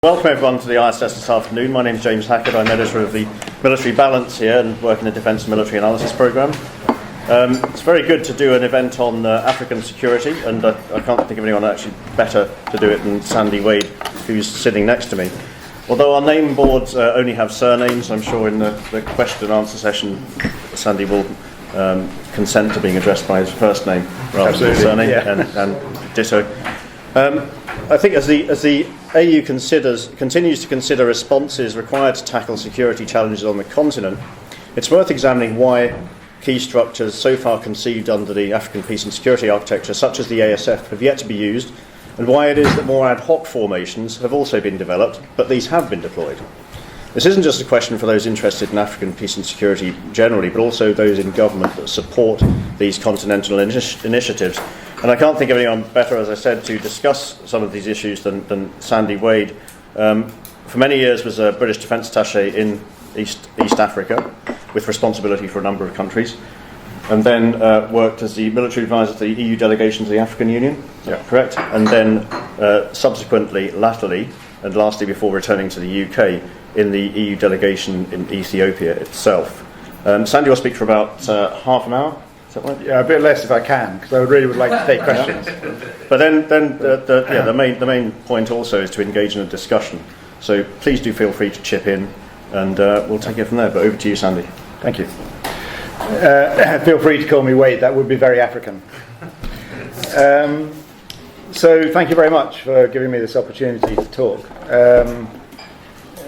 Welcome everyone to the ISS this afternoon. My name is James Hackett. I'm editor of the Military Balance here and work in the Defence and Military Analysis Programme. It's very good to do an event on African security, and I can't think of anyone actually better to do it than Sandy Wade, who's sitting next to me. Although our name boards only have surnames, I'm sure in the question and answer session Sandy will consent to being addressed by his first name rather than his surname, and ditto. I think as the AU continues to consider responses required to tackle security challenges on the continent, it's worth examining why key structures so far conceived under the African peace and security architecture, such as the ASF, have yet to be used, and why it is that more ad hoc formations have also been developed, but these have been deployed. This isn't just a question for those interested in African peace and security generally, but also those in government that support these continental initiatives. And I can't think of anyone better, as I said, to discuss some of these issues than Sandy Wade. For many years was a British Defence Attaché in East Africa, with responsibility for a number of countries, and then worked as the military advisor to the EU delegation to the African Union, correct? And then subsequently, latterly, and lastly before returning to the UK, in the EU delegation in Ethiopia itself. Sandy will speak for about half an hour. Is that right? Yeah, a bit less if I can, because I really would like to take questions. But then the main point also is to engage in a discussion. So please do feel free to chip in, and we'll take it from there. But over to you, Sandy. Thank you. Feel free to call me Wade. That would be very African. So thank you very much for giving me this opportunity to talk.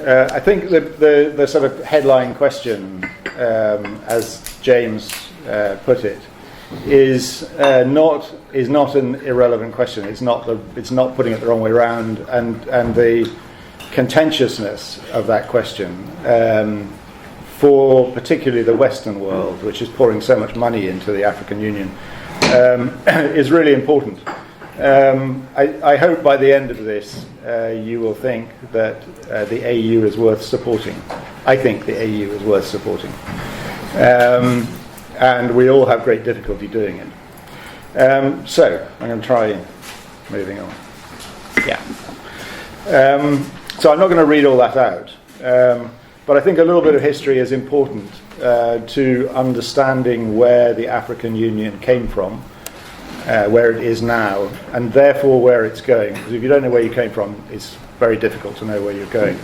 I think the sort of headline question, as James put it, is not an irrelevant question. It's not putting it the wrong way around, and the contentiousness of that question for particularly the Western world, which is pouring so much money into the African Union, is really important. I hope by the end of this you will think that the AU is worth supporting. I think the AU is worth supporting. And we all have great difficulty doing it. So I'm going to try moving on. So I'm not going to read all that out. But I think a little bit of history is important to understanding where the African Union came from, where it is now, and therefore where it's going. Because if you don't know where you came from, it's very difficult to know where you're going.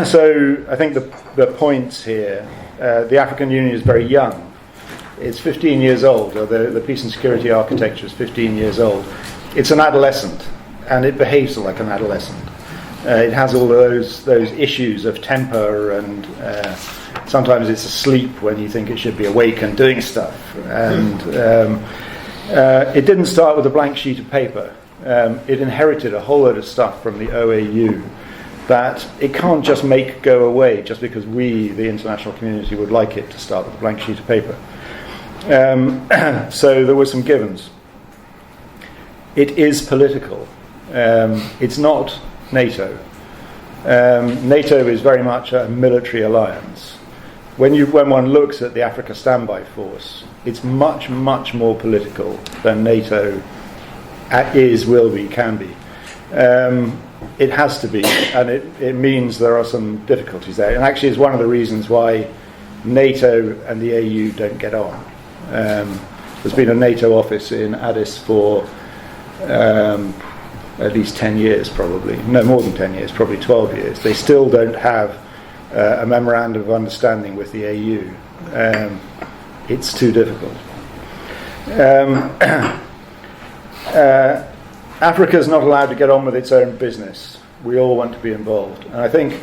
So I think the points here, the African Union is very young. It's 15 years old, or the peace and security architecture is 15 years old. It's an adolescent, and it behaves like an adolescent. It has all those issues of temper, and sometimes it's asleep when you think it should be awake and doing stuff. And it didn't start with a blank sheet of paper. It inherited a whole load of stuff from the OAU that it can't just make go away just because we, the international community, would like it to start with a blank sheet of paper. So there were some givens. It is political. It's not NATO. NATO is very much a military alliance. When one looks at the Africa Standby Force, it's much, much more political than NATO is, will be, can be. It has to be, and it means there are some difficulties there. And actually, it's one of the reasons why NATO and the AU don't get on. There's been a NATO office in Addis for at least 10 years, probably. No, more than 10 years, probably 12 years. They still don't have a memorandum of understanding with the AU. It's too difficult. Africa's not allowed to get on with its own business. We all want to be involved. And I think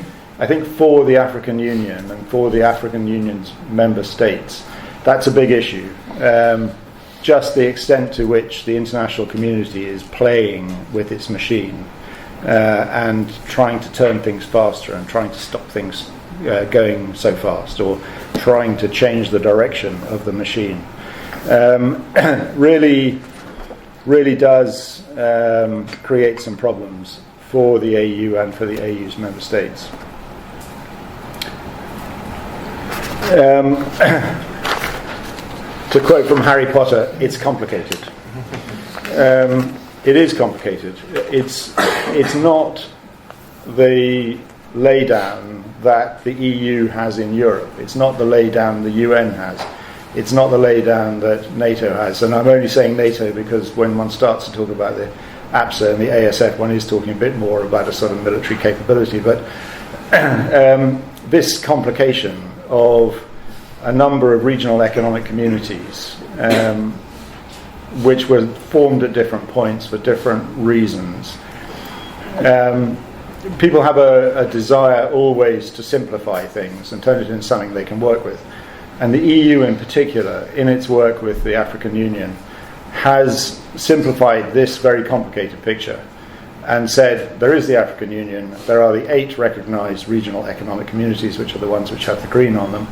for the African Union and for the African Union's member states, that's a big issue. Just the extent to which the international community is playing with its machine and trying to turn things faster and trying to stop things going so fast, or trying to change the direction of the machine, really does create some problems for the AU and for the AU's member states. To quote from Harry Potter, it's complicated. It is complicated. It's not the laydown that the EU has in Europe. It's not the laydown the UN has. It's not the laydown that NATO has. And I'm only saying NATO because when one starts to talk about the APSA and the ASF, one is talking a bit more about a sort of military capability. But this complication of a number of regional economic communities, which were formed at different points for different reasons, people have a desire always to simplify things and turn it into something they can work with. And the EU in particular, in its work with the African Union, has simplified this very complicated picture and said there is the African Union, there are the 8 recognised regional economic communities, which are the ones which have the green on them,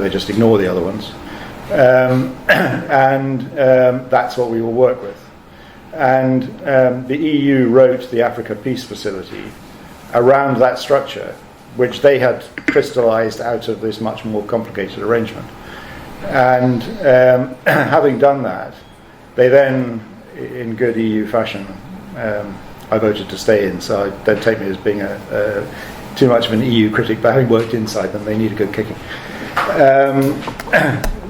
they just ignore the other ones, and that's what we will work with. And the EU wrote the Africa Peace Facility around that structure, which they had crystallised out of this much more complicated arrangement. And having done that, they then, in good EU fashion, I voted to stay in, so don't take me as being too much of an EU critic, but having worked inside them, they need a good kicking.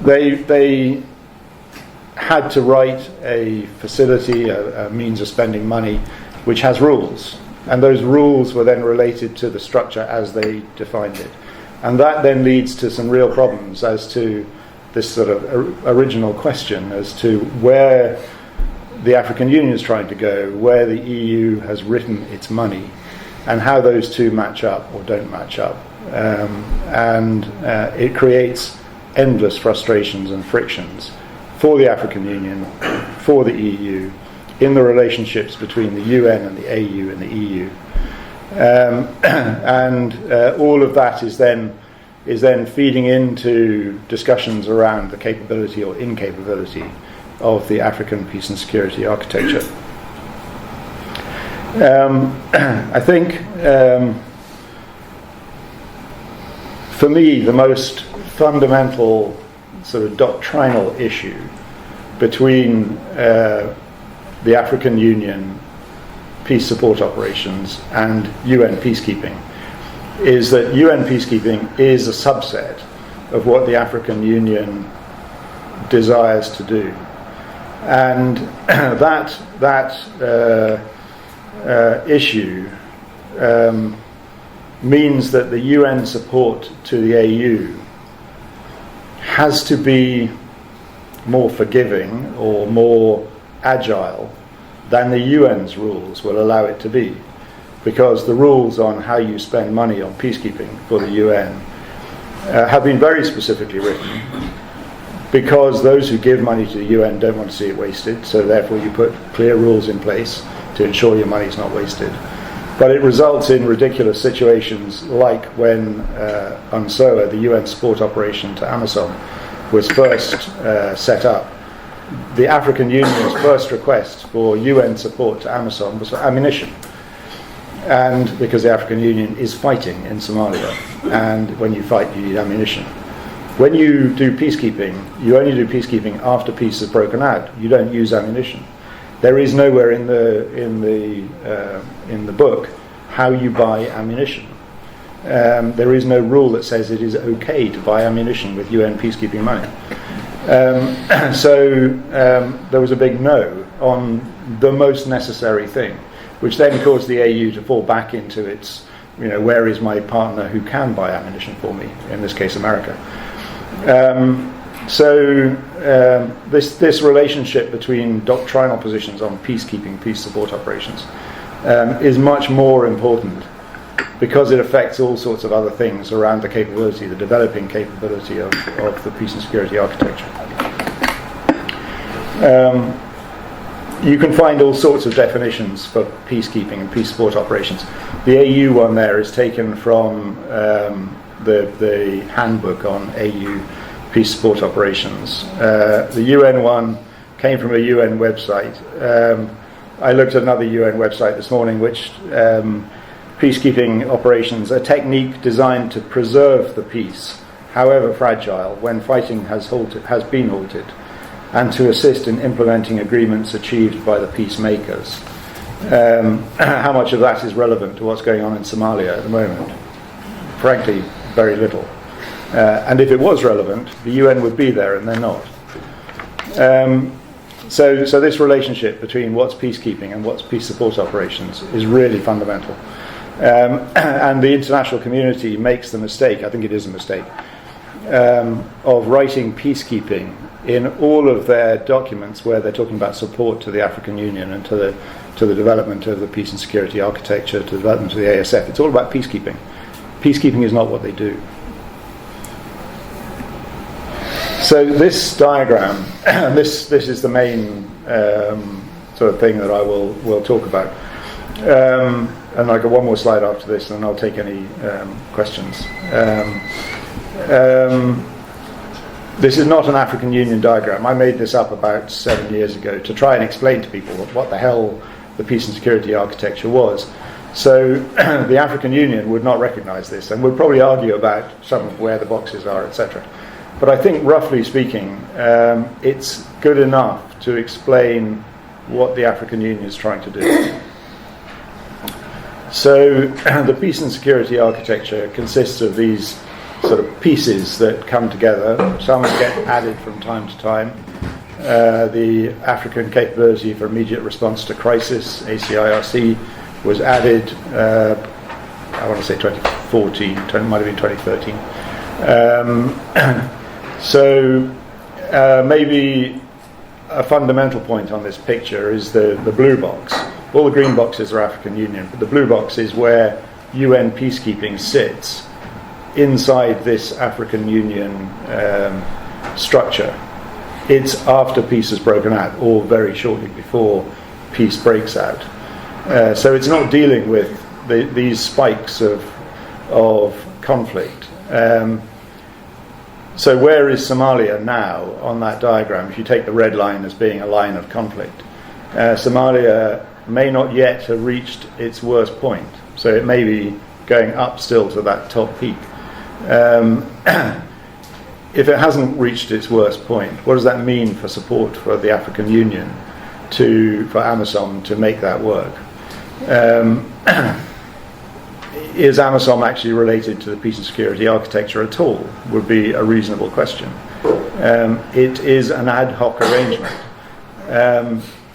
They had to write a facility, a means of spending money, which has rules. And those rules were then related to the structure as they defined it. And that then leads to some real problems as to this sort of original question as to where the African Union is trying to go, where the EU has written its money, and how those two match up or don't match up. And it creates endless frustrations and frictions for the African Union, for the EU, in the relationships between the UN and the AU and the EU. And all of that is then feeding into discussions around the capability or incapability of the African peace and security architecture. I think, for me, the most fundamental sort of doctrinal issue between the African Union peace support operations and UN peacekeeping is that UN peacekeeping is a subset of what the African Union desires to do. And that issue means that the UN support to the AU has to be more forgiving or more agile than the UN's rules will allow it to be, because the rules on how you spend money on peacekeeping for the UN have been very specifically written, because those who give money to the UN don't want to see it wasted, so therefore you put clear rules in place to ensure your money is not wasted. But it results in ridiculous situations like when UNSOA, the UN support operation to AMISOM, was first set up. The African Union's first request for UN support to AMISOM was for ammunition. And because the African Union is fighting in Somalia, and when you fight you need ammunition. When you do peacekeeping, you only do peacekeeping after peace has broken out. You don't use ammunition. There is nowhere in the book how you buy ammunition. There is no rule that says it is okay to buy ammunition with UN peacekeeping money. So there was a big no on the most necessary thing, which then caused the AU to fall back into its, where is my partner who can buy ammunition for me? In this case, America. This relationship between doctrinal positions on peacekeeping, peace support operations, is much more important because it affects all sorts of other things around the capability, the developing capability of the peace and security architecture. You can find all sorts of definitions for peacekeeping and peace support operations. The AU one there is taken from the handbook on AU peace support operations. The UN one came from a UN website. I looked at another UN website this morning, which peacekeeping operations, a technique designed to preserve the peace, however fragile, when fighting has been halted, and to assist in implementing agreements achieved by the peacemakers. How much of that is relevant to what's going on in Somalia at the moment? Frankly, very little. And if it was relevant, the UN would be there, and they're not. So this relationship between what's peacekeeping and what's peace support operations is really fundamental. And the international community makes the mistake, I think it is a mistake, of writing peacekeeping in all of their documents where they're talking about support to the African Union and to the development of the peace and security architecture, to the development of the ASF. It's all about peacekeeping. Peacekeeping is not what they do. So this diagram, this is the main sort of thing that I will talk about. And I've got one more slide after this, and I'll take any questions. This is not an African Union diagram. I made this up about 7 years ago to try and explain to people what the hell the peace and security architecture was. So the African Union would not recognize this and would probably argue about some of where the boxes are, etc. But I think, roughly speaking, it's good enough to explain what the African Union is trying to do. So the peace and security architecture consists of these sort of pieces that come together. Some get added from time to time. The African Capability for Immediate Response to Crisis, ACIRC, was added, I want to say 2014, it might have been 2013. So maybe a fundamental point on this picture is the blue box. All the green boxes are African Union, but the blue box is where UN peacekeeping sits inside this African Union structure. It's after peace has broken out, or very shortly before peace breaks out. So it's not dealing with these spikes of conflict. So where is Somalia now on that diagram? If you take the red line as being a line of conflict, Somalia may not yet have reached its worst point. So it may be going up still to that top peak. If it hasn't reached its worst point, what does that mean for support for the African Union, for AMISOM to make that work? Is AMISOM actually related to the peace and security architecture at all? Would be a reasonable question. It is an ad hoc arrangement.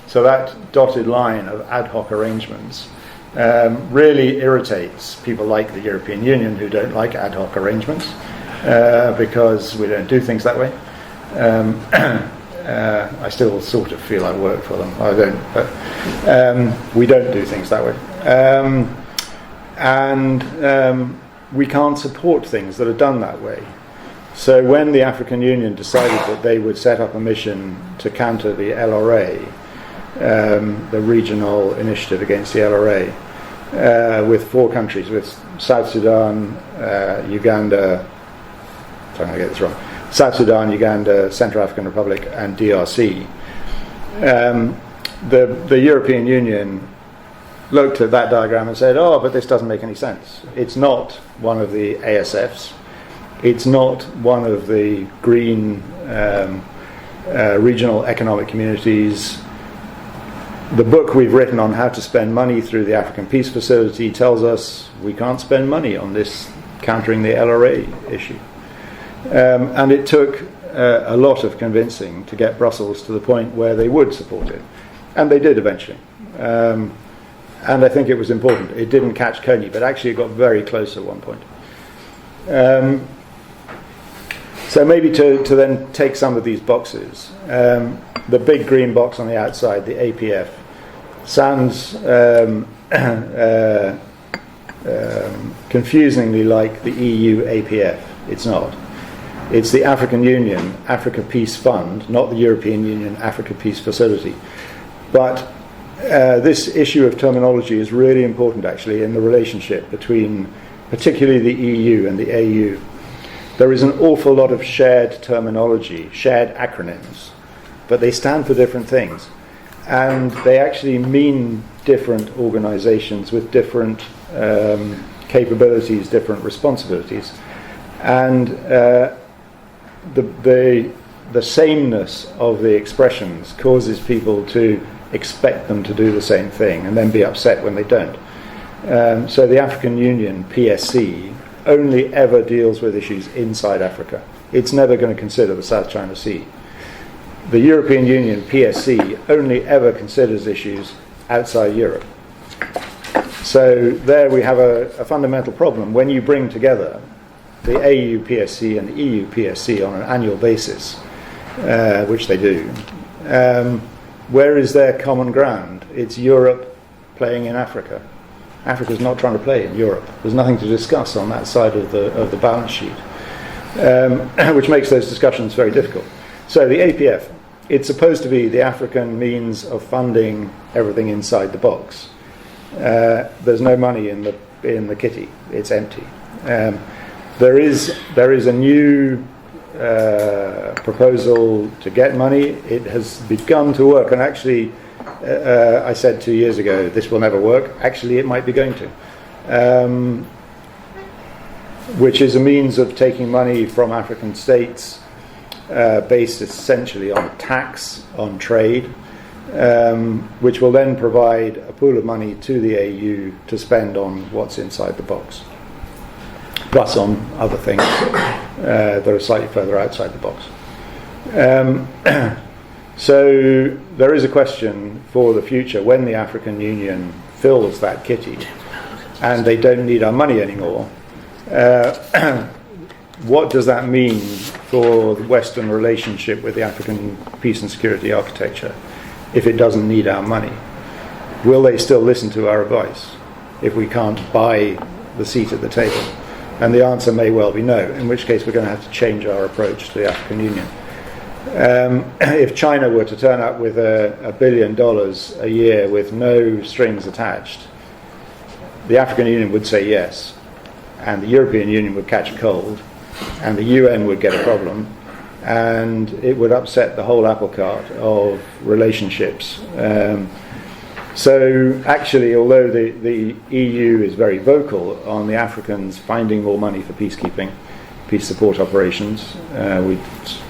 So that dotted line of ad hoc arrangements really irritates people like the European Union, who don't like ad hoc arrangements because we don't do things that way. I still sort of feel I work for them. I don't, but we don't do things that way. And we can't support things that are done that way. So when the African Union decided that they would set up a mission to counter the LRA, the regional initiative against the LRA, with 4 countries, with South Sudan, Uganda, sorry, I'm going to get this wrong, South Sudan, Uganda, Central African Republic, and DRC, the European Union looked at that diagram and said, oh, but this doesn't make any sense. It's not one of the ASFs. It's not one of the green regional economic communities. The book we've written on how to spend money through the African Peace Facility tells us we can't spend money on this countering the LRA issue. And it took a lot of convincing to get Brussels to the point where they would support it. And they did eventually. And I think it was important. It didn't catch Coney, but actually it got very close at one point. So maybe to then take some of these boxes. The big green box on the outside, the APF, sounds confusingly like the EU APF. It's not. It's the African Union Africa Peace Fund, not the European Union Africa Peace Facility. But this issue of terminology is really important, actually, in the relationship between particularly the EU and the AU. There is an awful lot of shared terminology, shared acronyms, but they stand for different things. And they actually mean different organizations with different capabilities, different responsibilities. And the sameness of the expressions causes people to expect them to do the same thing and then be upset when they don't. So the African Union, PSC, only ever deals with issues inside Africa. It's never going to consider the South China Sea. The European Union, PSC, only ever considers issues outside Europe. So there we have a fundamental problem. When you bring together the AU PSC and the EU PSC on an annual basis, which they do, where is their common ground? It's Europe playing in Africa. Africa's not trying to play in Europe. There's nothing to discuss on that side of the balance sheet, which makes those discussions very difficult. So the APF, it's supposed to be the African means of funding everything inside the box. There's no money in the kitty. It's empty. There is a new proposal to get money. It has begun to work, and actually, I said 2 years ago this will never work. Actually, it might be going to, which is a means of taking money from African states, based essentially on tax on trade, which will then provide a pool of money to the AU to spend on what's inside the box, plus on other things that are slightly further outside the box. So there is a question for the future when the African Union fills that kitty and they don't need our money anymore. What does that mean for the Western relationship with the African peace and security architecture if it doesn't need our money? Will they still listen to our advice if we can't buy the seat at the table? And the answer may well be no, in which case we're going to have to change our approach to the African Union. If China were to turn up with $1 billion a year with no strings attached, the African Union would say yes, and the European Union would catch a cold, and the UN would get a problem, and it would upset the whole apple cart of relationships. So actually, although the EU is very vocal on the Africans finding more money for peacekeeping, peace support operations, we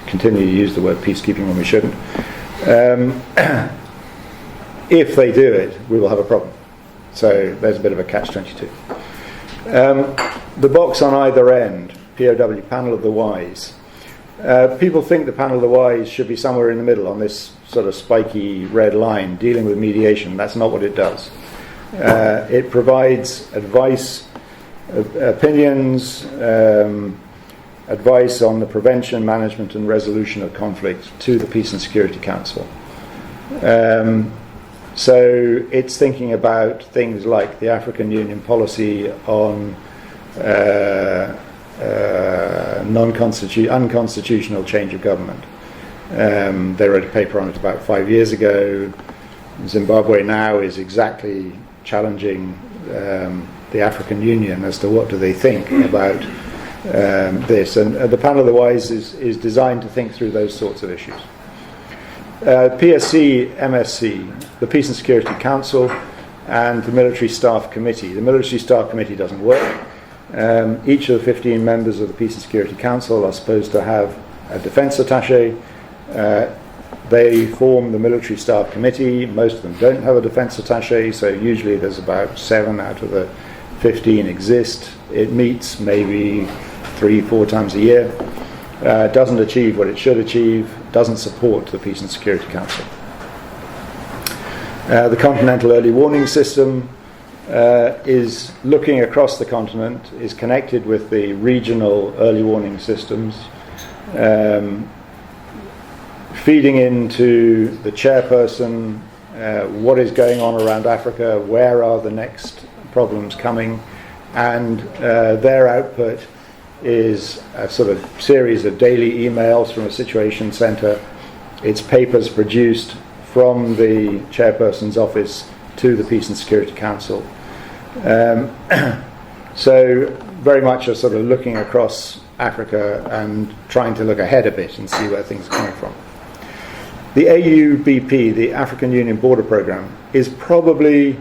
continue to use the word peacekeeping when we shouldn't. If they do it, we will have a problem. So there's a bit of a catch-22. The box on either end, POW, Panel of the Wise. People think the Panel of the Wise should be somewhere in the middle on this sort of spiky red line dealing with mediation. That's not what it does. It provides advice, opinions, advice on the prevention, management and resolution of conflict to the Peace and Security Council. So it's thinking about things like the African Union policy on unconstitutional change of government. They wrote a paper on it about 5 years ago. Zimbabwe now is exactly challenging the African Union as to what do they think about this. And the Panel of the Wise is designed to think through those sorts of issues. PSC, MSC, the Peace and Security Council, and the Military Staff Committee. The Military Staff Committee doesn't work. Each of the 15 members of the Peace and Security Council are supposed to have a defence attaché. They form the Military Staff Committee. Most of them don't have a defence attaché, so usually there's about 7 out of the 15 exist. It meets maybe 3-4 times a year. Doesn't achieve what it should achieve, doesn't support the Peace and Security Council. The Continental Early Warning System is looking across the continent, is connected with the regional early warning systems, feeding into the chairperson what is going on around Africa, where are the next problems coming, and their output is a sort of series of daily emails from a situation centre. It's papers produced from the chairperson's office to the Peace and Security Council. So very much a sort of looking across Africa and trying to look ahead a bit and see where things are coming from. The AUBP, the African Union Border Programme, is probably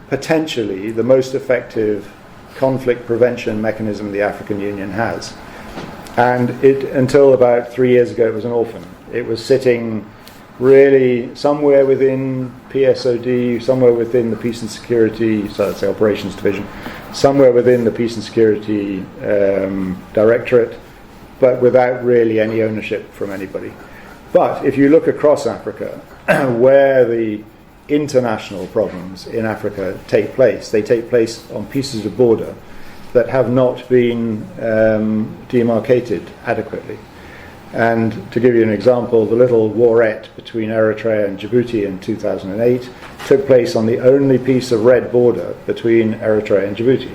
potentially the most effective conflict prevention mechanism the African Union has. And it, until about 3 years ago, it was an orphan. It was sitting really somewhere within PSOD, somewhere within the Peace and Security, so let's say Operations Division, somewhere within the Peace and Security Directorate, but without really any ownership from anybody. But if you look across Africa, where the international problems in Africa take place, they take place on pieces of border that have not been demarcated adequately. And to give you an example, the little warette between Eritrea and Djibouti in 2008 took place on the only piece of red border between Eritrea and Djibouti.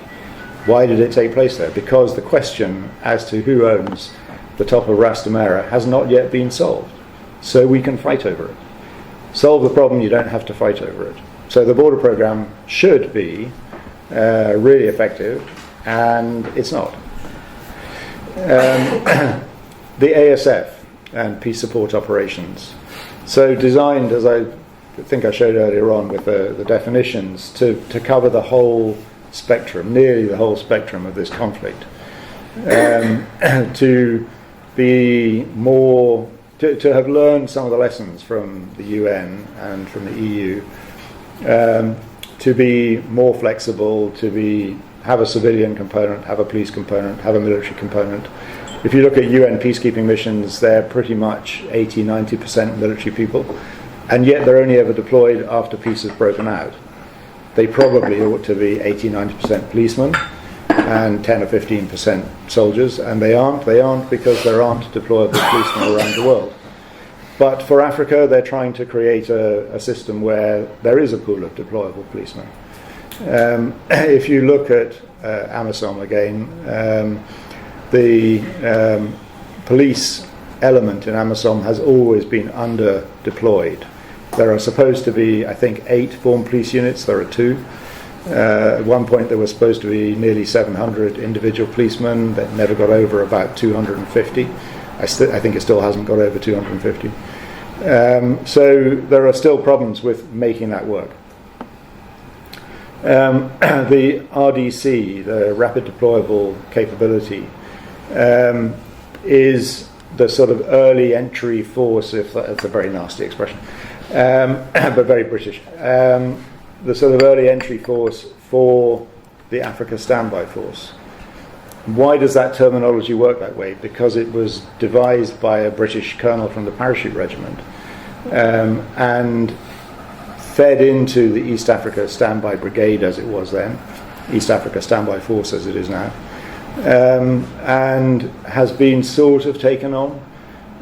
Why did it take place there? Because the question as to who owns the top of Ras Dumera has not yet been solved. So we can fight over it. Solve the problem, you don't have to fight over it. So the border program should be really effective, and it's not. The ASF and peace support operations. So designed, as I think I showed earlier on with the definitions, to cover the whole spectrum, nearly the whole spectrum of this conflict. To be more, to have learned some of the lessons from the UN and from the EU, to be more flexible, have a civilian component, have a police component, have a military component. If you look at UN peacekeeping missions, they're pretty much 80-90% military people, and yet they're only ever deployed after peace has broken out. They probably ought to be 80-90% policemen and 10 or 15% soldiers, and they aren't. They aren't because there aren't deployable policemen around the world. But for Africa, they're trying to create a system where there is a pool of deployable policemen. If you look at AMISOM again, the police element in AMISOM has always been under-deployed. There are supposed to be, I think, 8 formed police units. There are 2. At one point there were supposed to be nearly 700 individual policemen that never got over about 250. I think it still hasn't got over 250. So there are still problems with making that work. The RDC, the Rapid Deployable Capability, is the sort of early entry force, if that's a very nasty expression, but very British, the sort of early entry force for the Africa Standby Force. Why does that terminology work that way? Because it was devised by a British colonel from the Parachute Regiment and fed into the East Africa Standby Brigade as it was then, East Africa Standby Force as it is now, and has been sort of taken on.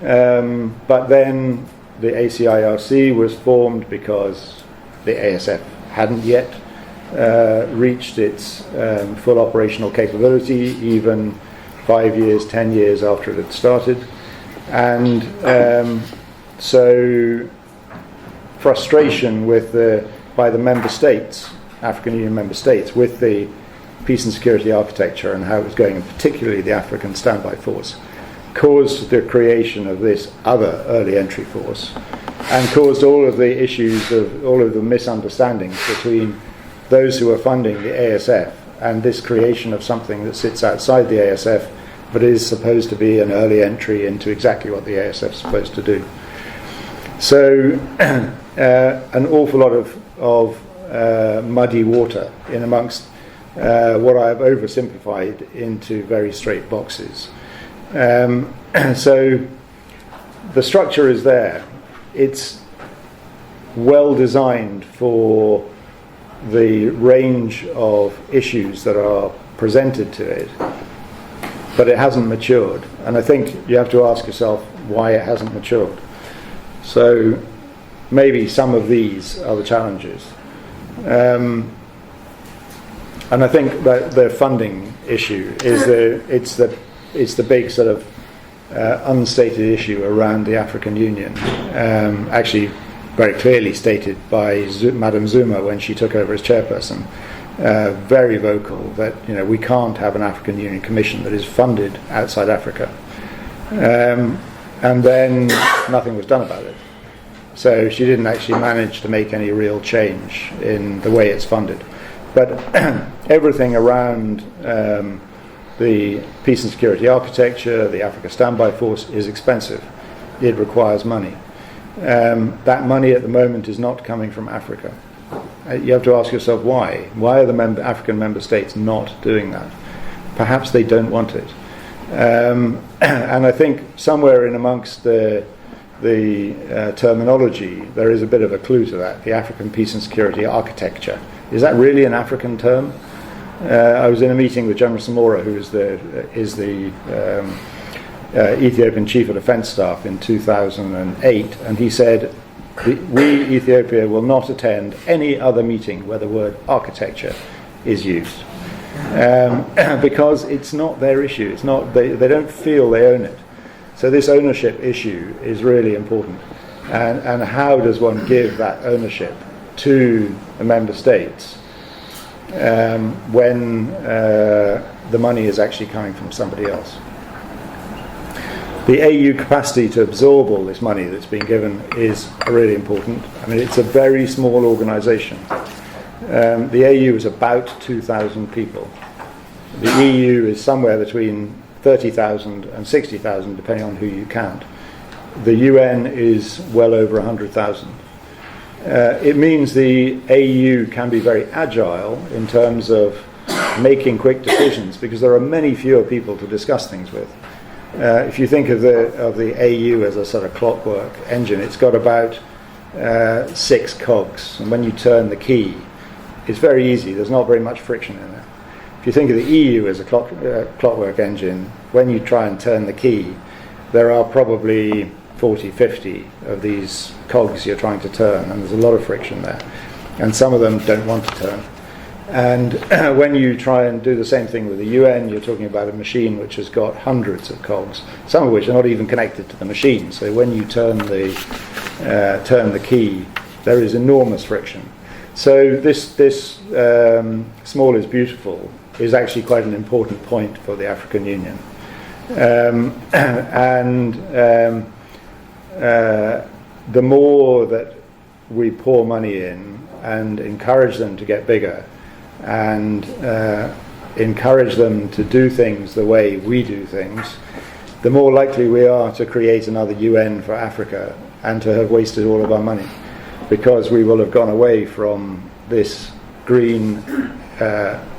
But then the ACIRC was formed because the ASF hadn't yet reached its full operational capability, even 5 years, 10 years after it had started. And so frustration by the member states, African Union member states, with the peace and security architecture and how it was going, and particularly the African Standby Force, caused the creation of this other early entry force, and caused all of the issues all of the misunderstandings between those who are funding the ASF and this creation of something that sits outside the ASF but is supposed to be an early entry into exactly what the ASF is supposed to do. So an awful lot of muddy water in amongst what I have oversimplified into very straight boxes. So the structure is there. It's well designed for the range of issues that are presented to it, but it hasn't matured. And I think you have to ask yourself why it hasn't matured. So maybe some of these are the challenges. And I think that the funding issue is the big sort of unstated issue around the African Union. Actually, very clearly stated by Madam Zuma when she took over as chairperson. Very vocal that we can't have an African Union Commission that is funded outside Africa. And then nothing was done about it. So she didn't actually manage to make any real change in the way it's funded. But everything around the peace and security architecture, the Africa Standby Force, is expensive. It requires money. that money at the moment is not coming from Africa. You have to ask yourself why. Why are the African member states not doing that? Perhaps they don't want it. And I think somewhere in amongst the terminology, there is a bit of a clue to that. The African peace and security architecture. Is that really an African term? I was in a meeting with General Samora, who is the Ethiopian Chief of Defence Staff in 2008, and he said, we, Ethiopia, will not attend any other meeting where the word architecture is used. Because it's not their issue. It's not, they don't feel they own it. So this ownership issue is really important. And how does one give that ownership to the member states when the money is actually coming from somebody else? The AU capacity to absorb all this money that's been given is really important. I mean, it's a very small organisation. The AU is about 2,000 people. The EU is somewhere between 30,000 and 60,000, depending on who you count. The UN is well over 100,000. It means the AU can be very agile in terms of making quick decisions, because there are many fewer people to discuss things with. If you think of the AU as a sort of clockwork engine, it's got about 6 cogs, and when you turn the key, it's very easy. There's not very much friction in there. If you think of the EU as a clockwork engine, when you try and turn the key, there are probably 40, 50 of these cogs you're trying to turn, and there's a lot of friction there. And some of them don't want to turn. And when you try and do the same thing with the UN, you're talking about a machine which has got hundreds of cogs, some of which are not even connected to the machine. So when you turn the key, there is enormous friction. So this small is beautiful is actually quite an important point for the African Union. The more that we pour money in and encourage them to get bigger, and encourage them to do things the way we do things, the more likely we are to create another UN for Africa and to have wasted all of our money, because we will have gone away from this green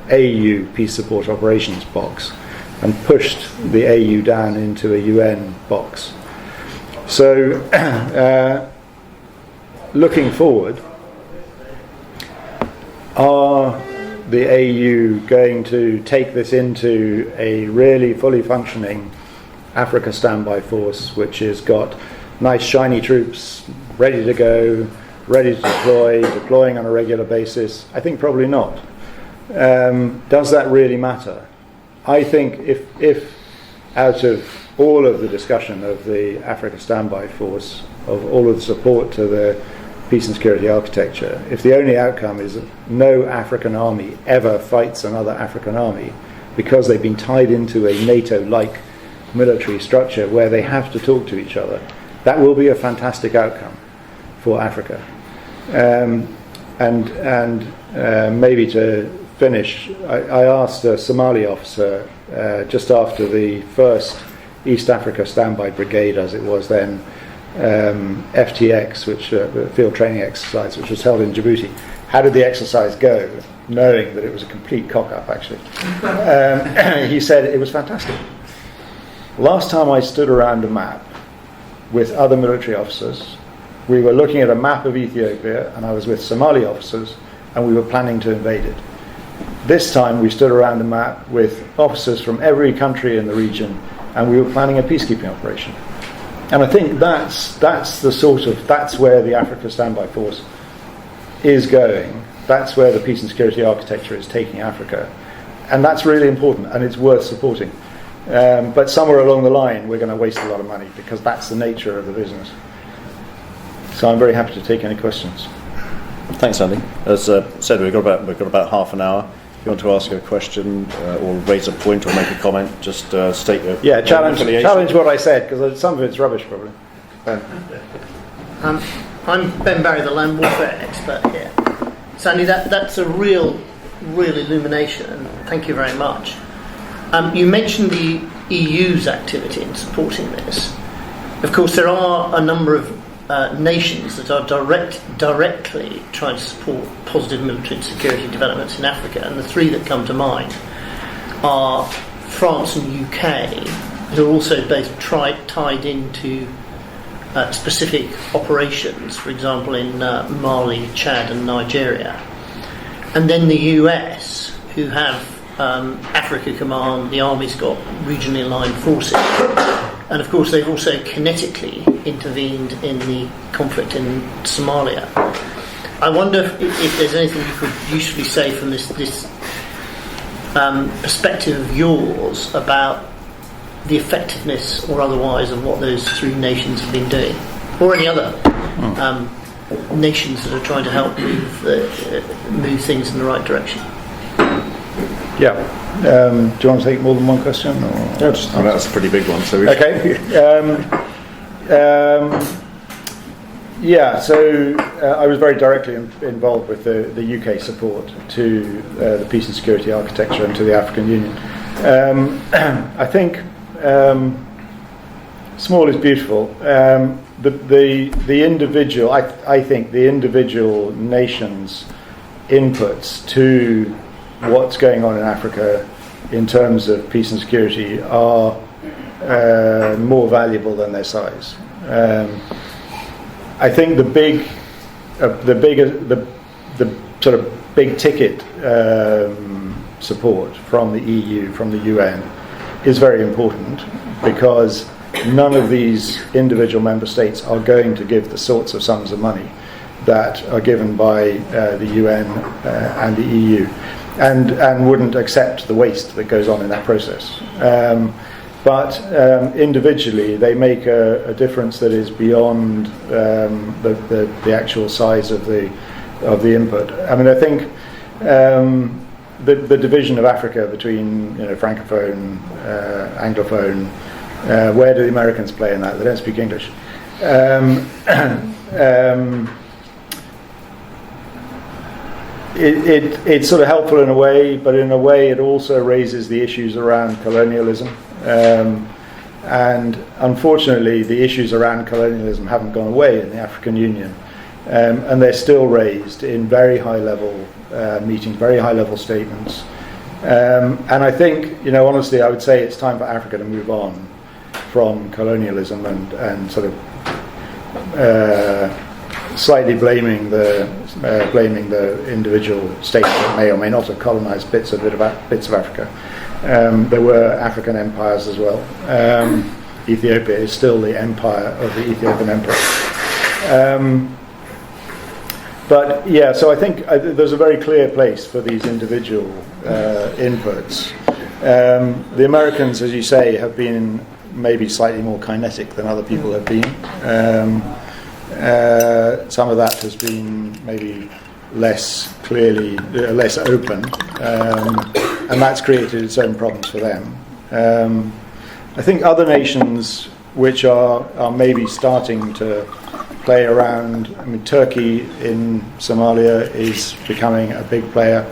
AU peace support operations box and pushed the AU down into a UN box. So looking forward, are the AU going to take this into a really fully functioning Africa standby force, which has got nice shiny troops ready to go, ready to deploy, deploying on a regular basis? I think probably not. Does that really matter? I think if out of all of the discussion of the Africa standby force, of all of the support to the peace and security architecture, if the only outcome is that no African army ever fights another African army because they've been tied into a NATO-like military structure where they have to talk to each other, that will be a fantastic outcome for Africa. Maybe to finish, I asked a Somali officer just after the first East Africa Standby Brigade, as it was then, FTX, which field training exercise, which was held in Djibouti. How did the exercise go? Knowing that it was a complete cock-up, actually. He said it was fantastic. Last time I stood around a map with other military officers, we were looking at a map of Ethiopia, and I was with Somali officers, and we were planning to invade it. This time we stood around a map with officers from every country in the region, and we were planning a peacekeeping operation. And I think that's where the Africa Standby Force is going. That's where the peace and security architecture is taking Africa. And that's really important, and it's worth supporting. But somewhere along the line, we're going to waste a lot of money, because that's the nature of the business. So I'm very happy to take any questions. Thanks, Andy. As said, we've got about half an hour. If you want to ask a question or raise a point or make a comment, just state your challenge what I said, because some of it's rubbish, probably. I'm Ben Barry, the land warfare expert here. So Andy, that's a real illumination, and thank you very much. You mentioned the EU's activity in supporting this. Of course, there are a number of nations that are directly trying to support positive military and security developments in Africa, and the three that come to mind are France and UK, who are also both tied into specific operations, for example in Mali, Chad and Nigeria, and then the US, who have Africa Command. The Army's got regionally aligned forces, and of course they've also kinetically intervened in the conflict in Somalia. I wonder if there's anything you could usefully say from this perspective of yours about the effectiveness or otherwise of what those three nations have been doing, or any other nations that are trying to help move things in the right direction. Yeah. Do you want to take more than one question? Or? No, that's a pretty big one. So okay. Yeah. So I was very directly involved with the UK support to the peace and security architecture and to the African Union. I think small is beautiful. The individual, I think the individual nations' inputs to what's going on in Africa in terms of peace and security are more valuable than their size. I think the sort of big ticket support from the EU, from the UN, is very important, because none of these individual member states are going to give the sorts of sums of money that are given by the UN and the EU, and wouldn't accept the waste that goes on in that process. But individually, they make a difference that is beyond the actual size of the input. I mean, I think the division of Africa between Francophone, Anglophone, where do the Americans play in that? They don't speak English. It's sort of helpful in a way, but in a way it also raises the issues around colonialism. And unfortunately, the issues around colonialism haven't gone away in the African Union. And they're still raised in very high-level meetings, very high-level statements. And I think, honestly, I would say it's time for Africa to move on from colonialism and sort of slightly blaming the individual states that may or may not have colonized bits of Africa. There were African empires as well. Ethiopia is still the empire of the Ethiopian Empire. But yeah, so I think there's a very clear place for these individual inputs. The Americans, as you say, have been maybe slightly more kinetic than other people have been. Some of that has been maybe less open, and that's created its own problems for them. I think other nations which are maybe starting to play around. I mean, Turkey in Somalia is becoming a big player.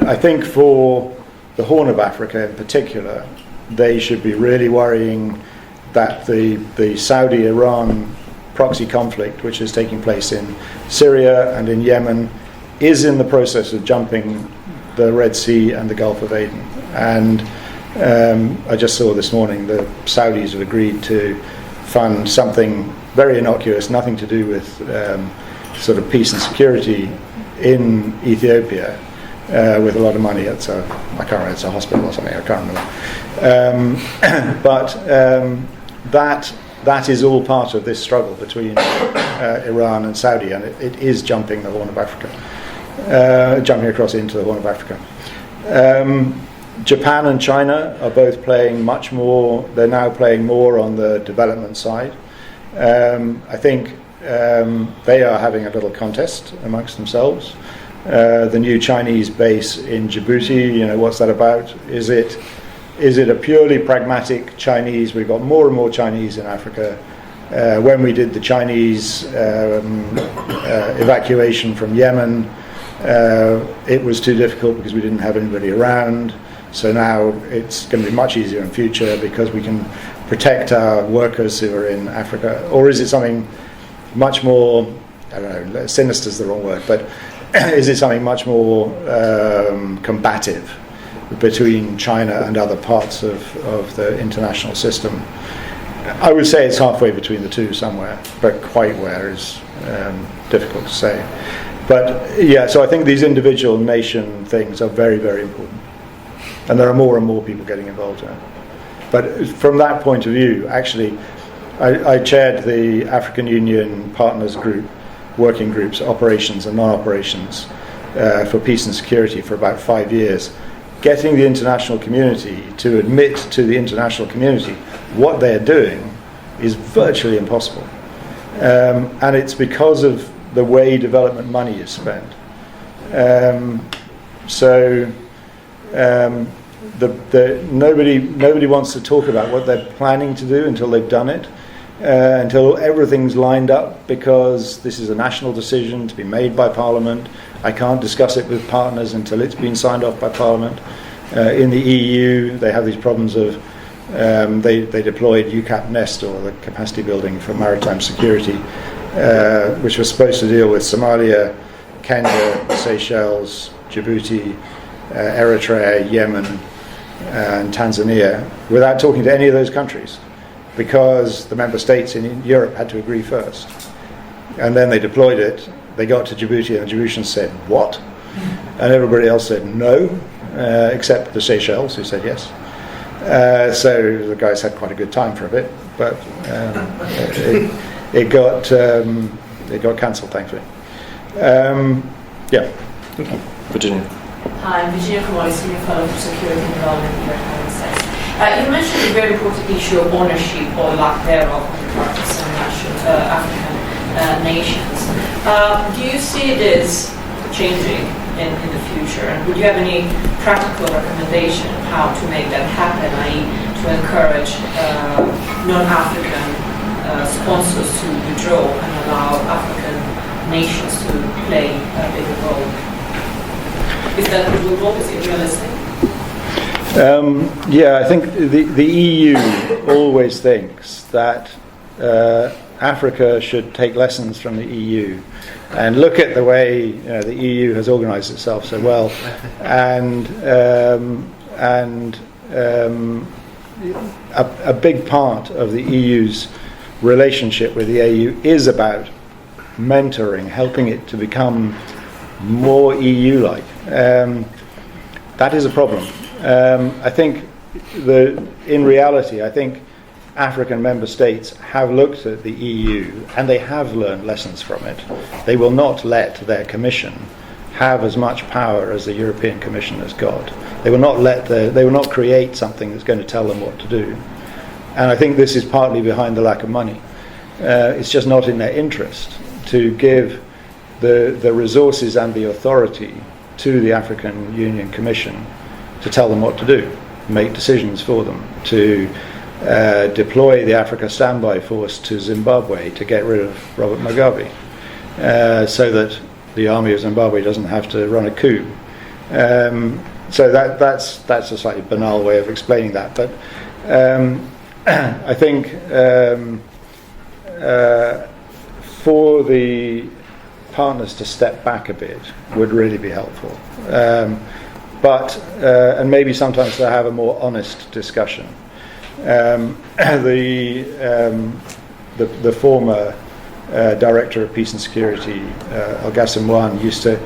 I think for the Horn of Africa in particular, they should be really worrying that the Saudi-Iran proxy conflict, which is taking place in Syria and in Yemen, is in the process of jumping the Red Sea and the Gulf of Aden. And I just saw this morning the Saudis have agreed to fund something very innocuous, nothing to do with sort of peace and security in Ethiopia, with a lot of money. I can't remember, it's a hospital or something, I can't remember. But that is all part of this struggle between Iran and Saudi, and it is jumping the Horn of Africa, jumping across into the Horn of Africa. Japan and China are both playing much more. They're now playing more on the development side. I think they are having a little contest amongst themselves. The new Chinese base in Djibouti, what's that about? Is it a purely pragmatic Chinese? We've got more and more Chinese in Africa. When we did the Chinese evacuation from Yemen, it was too difficult because we didn't have anybody around. So now it's going to be much easier in future because we can protect our workers who are in Africa? Or is it something much more, I don't know, sinister is the wrong word, but is it something much more combative between China and other parts of the international system? I would say it's halfway between the two somewhere, but quite where is difficult to say. But yeah, so I think these individual nation things are very, very important. And there are more and more people getting involved in it. But from that point of view, actually, I chaired the African Union Partners Group, working groups, operations and non-operations for peace and security for about 5 years. Getting the international community to admit to the international community what they're doing is virtually impossible. And it's because of the way development money is spent. Nobody wants to talk about what they're planning to do until they've done it, until everything's lined up, because this is a national decision to be made by Parliament. I can't discuss it with partners until it's been signed off by Parliament. In the EU, they have these problems of they deployed UCAP Nest, or the capacity building for maritime security, which was supposed to deal with Somalia, Kenya, Seychelles, Djibouti, Eritrea, Yemen, and Tanzania, without talking to any of those countries, because the member states in Europe had to agree first. And then they deployed it. They got to Djibouti, and the Djiboutians said, "What?" And everybody else said no, except the Seychelles, who said yes. So the guys had quite a good time for a bit, but it got cancelled, thankfully. Yeah. Virginia. Hi, I'm Virginia Kamali, Senior Fellow for Security and Development here at United States. You mentioned the very important issue of ownership, or lack thereof, on the part of some African nations. Do you see this changing in the future? And would you have any practical recommendation on how to make that happen, i.e. to encourage non-African sponsors to withdraw and allow African nations to play a bigger role? Is that the rule? Is it realistic? Yeah, I think the EU always thinks that Africa should take lessons from the EU and look at the way the EU has organised itself so well, and a big part of the EU's relationship with the AU is about mentoring, helping it to become more EU-like. That is a problem. I think in reality, I think African member states have looked at the EU and they have learned lessons from it. They will not let their commission have as much power as the European Commission has got. They will not create something that's going to tell them what to do. And I think this is partly behind the lack of money. It's just not in their interest to give the resources and the authority to the African Union Commission to tell them what to do, make decisions for them, to deploy the Africa Standby Force to Zimbabwe to get rid of Robert Mugabe, so that the army of Zimbabwe doesn't have to run a coup. So that's a slightly banal way of explaining that, but I think for the partners to step back a bit would really be helpful, and maybe sometimes to have a more honest discussion. The former director of peace and security, El Ghassan used to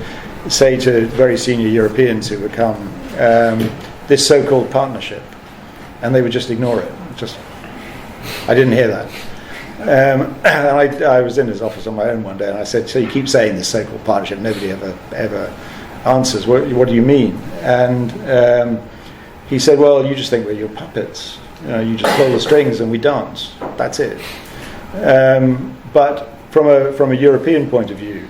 say to very senior Europeans who would come, this so-called partnership, and they would just ignore it. I didn't hear that. And I was in his office on my own one day, and I said, "So you keep saying this so-called partnership, nobody ever answers. What do you mean?" And he said, "Well, you just think we're your puppets. You just pull the strings and we dance. That's it." But from a European point of view,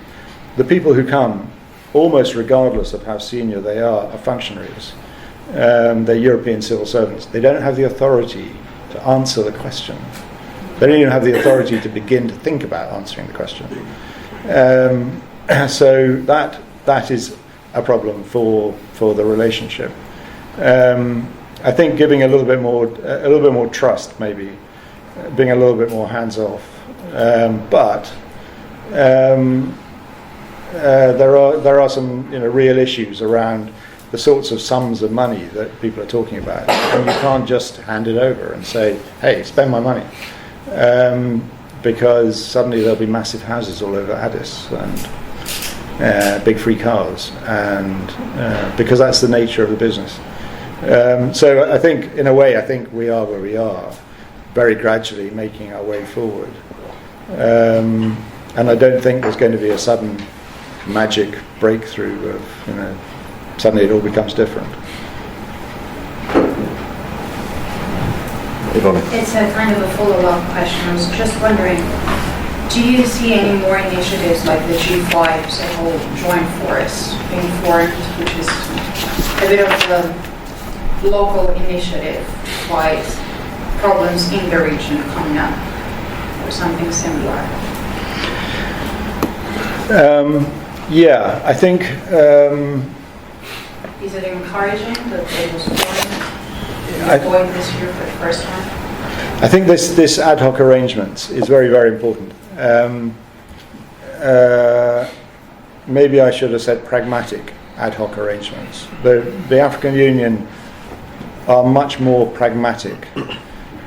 the people who come, almost regardless of how senior they are functionaries. They're European civil servants. They don't have the authority to answer the question. They don't even have the authority to begin to think about answering the question. So that is a problem for the relationship. I think giving a little bit more trust, maybe being a little bit more hands off, but there are some real issues around the sorts of sums of money that people are talking about, and you can't just hand it over and say, "Hey, spend my money," because suddenly there'll be massive houses all over Addis and big free cars, and because that's the nature of the business. So I think, in a way, we are where we are, very gradually making our way forward. And I don't think there's going to be a sudden magic breakthrough of, suddenly it all becomes different. It's a kind of a follow-up question. I was just wondering, do you see any more initiatives like the G5, so whole joint force being formed, which is a bit of a local initiative, fight problems in the region coming up, or something similar? Yeah, I think. Is it encouraging that it was formed this year for the first time? I think this ad hoc arrangement is very, very important. Maybe I should have said pragmatic ad hoc arrangements. The African Union are much more pragmatic.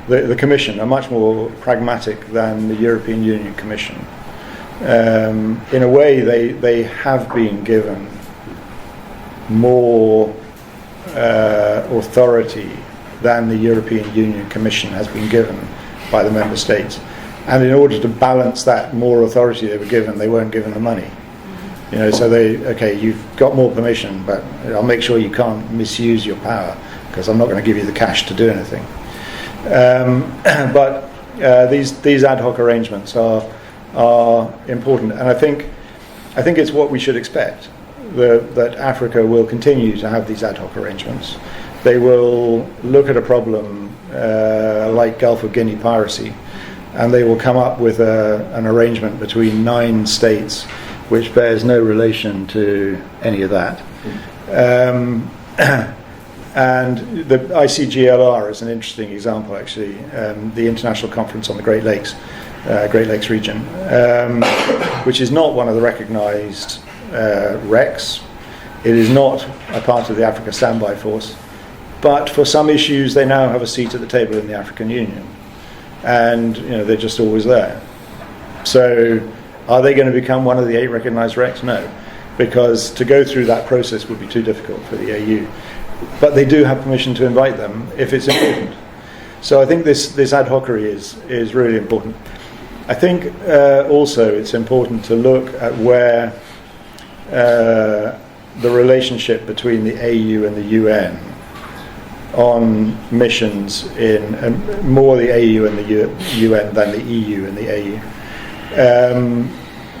The Commission are much more pragmatic than the European Union Commission. In a way, they have been given more authority than the European Union Commission has been given by the member states. And in order to balance that more authority they were given, they weren't given the money. So you've got more permission, but I'll make sure you can't misuse your power, because I'm not going to give you the cash to do anything. But these ad hoc arrangements are important, and I think it's what we should expect, that Africa will continue to have these ad hoc arrangements. They will look at a problem like Gulf of Guinea piracy, and they will come up with an arrangement between 9 states which bears no relation to any of that. And the ICGLR is an interesting example, actually, the International Conference on the Great Lakes region, which is not one of the recognised RECs. It is not a part of the Africa Standby Force, but for some issues they now have a seat at the table in the African Union, and they're just always there. So are they going to become one of the 8 recognised RECs? No, because to go through that process would be too difficult for the AU. But they do have permission to invite them if it's important. So I think this ad hocery is really important. I think also it's important to look at where the relationship between the AU and the UN on missions more the AU and the UN than the EU and the AU.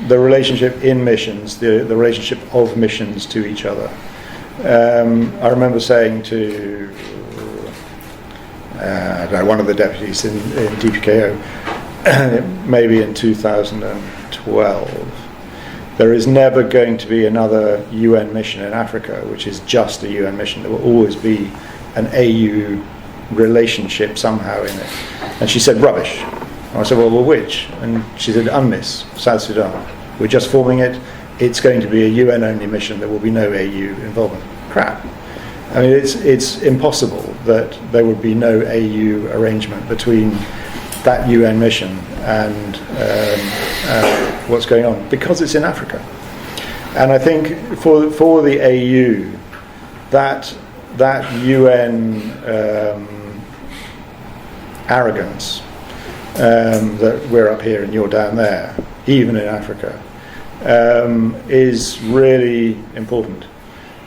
The relationship in missions, the relationship of missions to each other. I remember saying to one of the deputies in DPKO, maybe in 2012, there is never going to be another UN mission in Africa which is just a UN mission. There will always be an AU relationship somehow in it. And she said, rubbish. And I said, well, which? And she said, UNMISS, South Sudan. We're just forming it. It's going to be a UN-only mission. There will be no AU involvement. Crap. I mean, it's impossible that there would be no AU arrangement between that UN mission and what's going on, because it's in Africa. And I think for the AU, that UN arrogance, that we're up here and you're down there, even in Africa, is really important.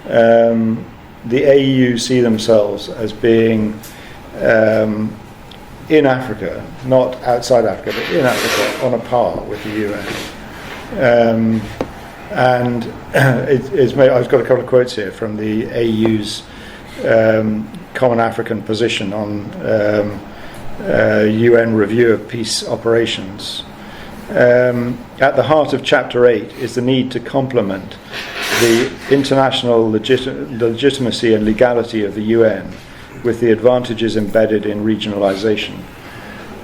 The AU see themselves as being in Africa, not outside Africa, but in Africa, on a par with the UN. And I've got a couple of quotes here from the AU's Common African Position on UN Review of Peace Operations. At the heart of Chapter 8 is the need to complement the international legitimacy and legality of the UN with the advantages embedded in regionalisation.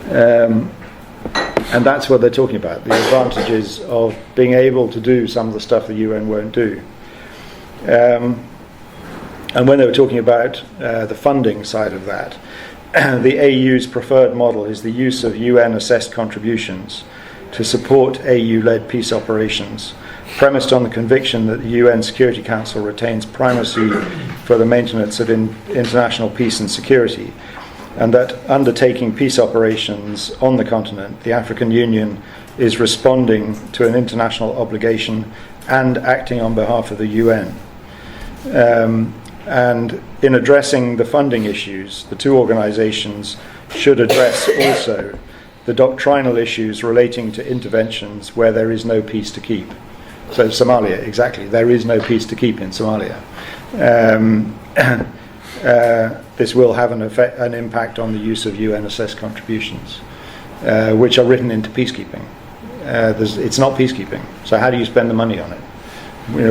And that's what they're talking about, the advantages of being able to do some of the stuff the UN won't do. And when they were talking about the funding side of that, the AU's preferred model is the use of UN-assessed contributions to support AU-led peace operations, premised on the conviction that the UN Security Council retains primacy for the maintenance of international peace and security, and that undertaking peace operations on the continent, the African Union is responding to an international obligation and acting on behalf of the UN. And in addressing the funding issues, the two organisations should address also the doctrinal issues relating to interventions where there is no peace to keep. So Somalia, exactly, there is no peace to keep in Somalia. This will have an impact on the use of UN-assessed contributions, which are written into peacekeeping. It's not peacekeeping, so how do you spend the money on it?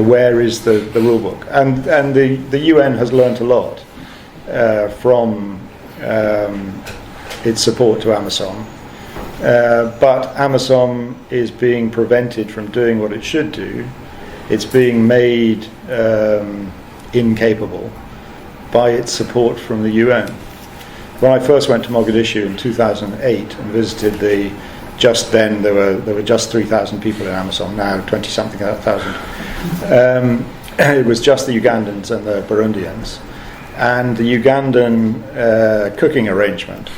Where is the rule book? And the UN has learnt a lot from its support to AMISOM, but AMISOM is being prevented from doing what it should do. It's being made incapable by its support from the UN. When I first went to Mogadishu in 2008 and visited just then there were just 3,000 people in AMISOM, now 20-something thousand. It was just the Ugandans and the Burundians, and the Ugandan cooking arrangement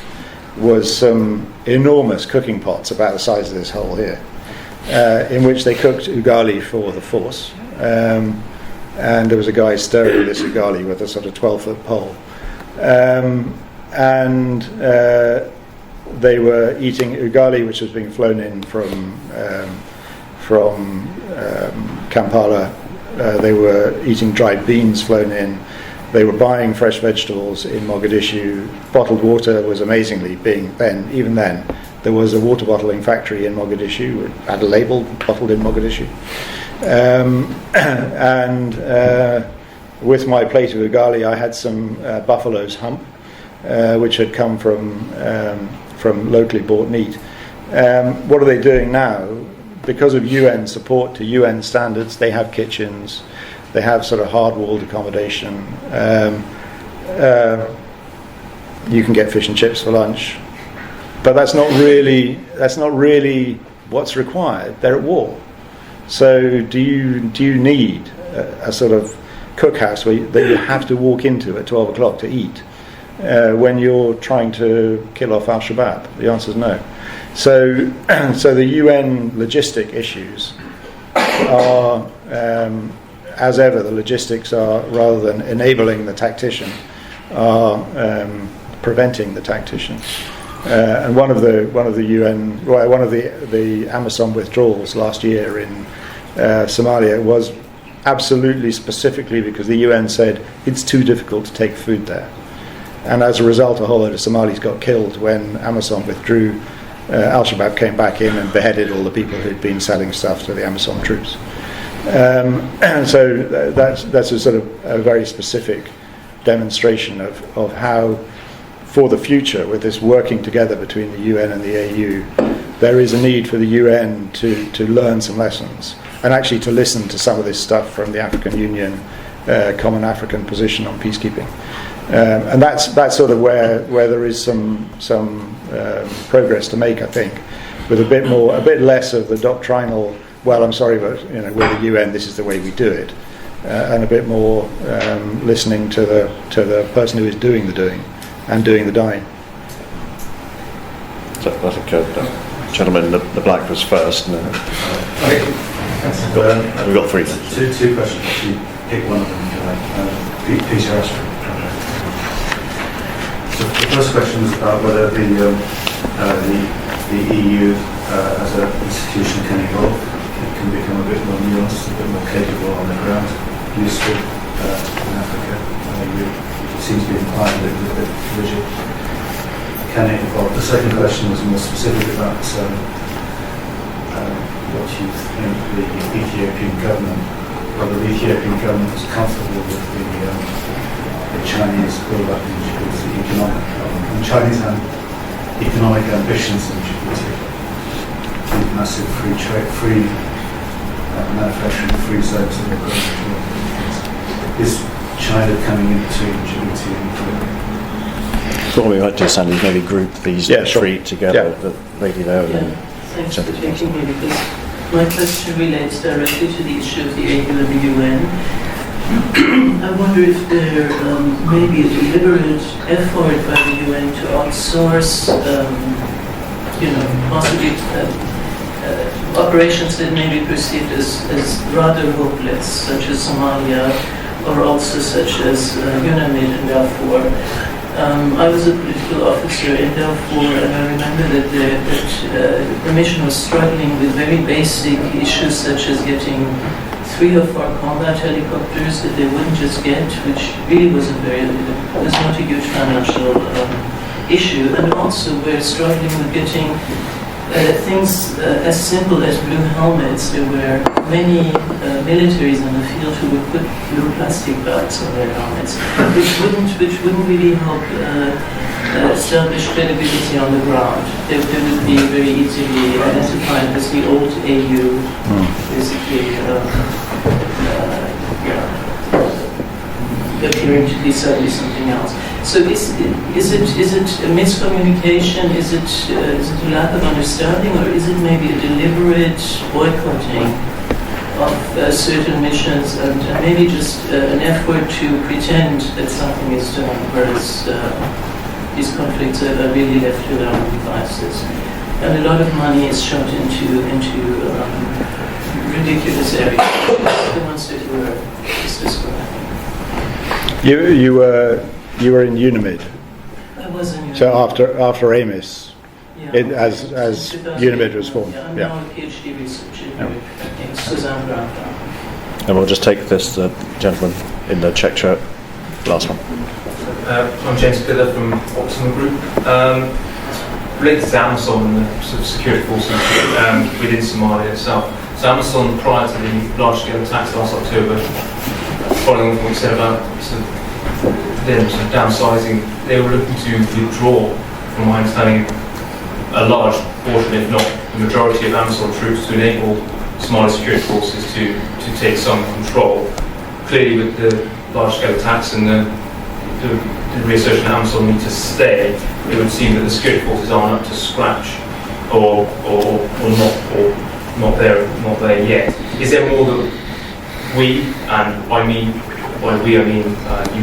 was some enormous cooking pots about the size of this hole here, in which they cooked ugali for the force, and there was a guy stirring this ugali with a sort of 12-foot pole, and they were eating ugali which was being flown in from Kampala. They were eating dried beans flown in. They were buying fresh vegetables in Mogadishu. Bottled water was amazingly even then, there was a water bottling factory in Mogadishu. It had a label, bottled in Mogadishu. And with my plate of ugali, I had some buffalo's hump, which had come from locally bought meat. What are they doing now? Because of UN support to UN standards, they have kitchens, they have sort of hard-walled accommodation. You can get fish and chips for lunch, but that's not really what's required. They're at war. So do you need a sort of cookhouse that you have to walk into at 12 o'clock to eat when you're trying to kill off Al-Shabaab? The answer is no. So the UN logistic issues are, as ever, the logistics are, rather than enabling the tactician, are preventing the tactician. And one of the AMISOM withdrawals last year in Somalia was absolutely specifically because the UN said it's too difficult to take food there, and as a result, a whole load of Somalis got killed when AMISOM withdrew. Al-Shabaab came back in and beheaded all the people who'd been selling stuff to the AMISOM troops. So that's a sort of a very specific demonstration of how, for the future, with this working together between the UN and the AU, there is a need for the UN to learn some lessons and actually to listen to some of this stuff from the African Union Common African Position on Peacekeeping. And that's sort of where there is some progress to make, I think, with a bit less of the doctrinal. Well, I'm sorry, but we're the UN. This is the way we do it, and a bit more listening to the person who is doing the doing and doing the dying. So I think the gentleman in the black was first. And we've got three. Two questions. Actually, pick one of them. Peter Ashford. So the first question is about whether the EU as an institution can evolve. It can become a bit more nuanced, a bit more capable on the ground, useful in Africa. It seems to be implying that it's a bit rigid. Can it evolve? The second question was more specific about what you think the Ethiopian government whether the Ethiopian government was comfortable with the Chinese build-up in Djibouti, and Chinese had economic ambitions in Djibouti, massive free manufacturing, free zones of agriculture. Is China coming in between Djibouti and Ethiopia? So what we might do, Sandy, is maybe group these three together, the lady there. And thanks for taking me, because my question relates directly to the issue of the AU and the UN. I wonder if there may be a deliberate effort by the UN to outsource, possibly operations that may be perceived as rather hopeless, such as Somalia, or also such as UNAMID in Darfur. I was a political officer in Darfur, and I remember that the mission was struggling with very basic issues, such as getting 3 or 4 combat helicopters that they wouldn't just get, which really was not a huge financial issue, and also we're struggling with getting things as simple as blue helmets. There were many militaries in the field who would put blue plastic belts on their helmets, which wouldn't really help establish credibility on the ground. They would be very easily identified as the old AU, basically appearing to be suddenly something else. So is it a miscommunication? Is it a lack of understanding, or is it maybe a deliberate boycotting of certain missions, and maybe just an effort to pretend that something is done, whereas these conflicts are really left to their own devices, and a lot of money is shot into ridiculous areas, the ones that you were just describing. You were in UNAMID. I was in UNAMID. So after AMIS, as UNAMID was formed. I'm now a PhD researcher in Suzanne Brown. And we'll just take this gentleman in the check shirt, last one. I'm James Piller from Optima Group. Related to Amazon and the sort of security forces within Somalia itself. So Amazon, prior to the large-scale attacks last October, following on what we said about them sort of downsizing, they were looking to withdraw, from my understanding, a large portion, if not the majority, of Amazon troops to enable Somali security forces to take some control. Clearly, with the large-scale attacks and the reassertion that Amazon need to stay, it would seem that the security forces aren't up to scratch, or not there yet. Is there more that we, and by we I mean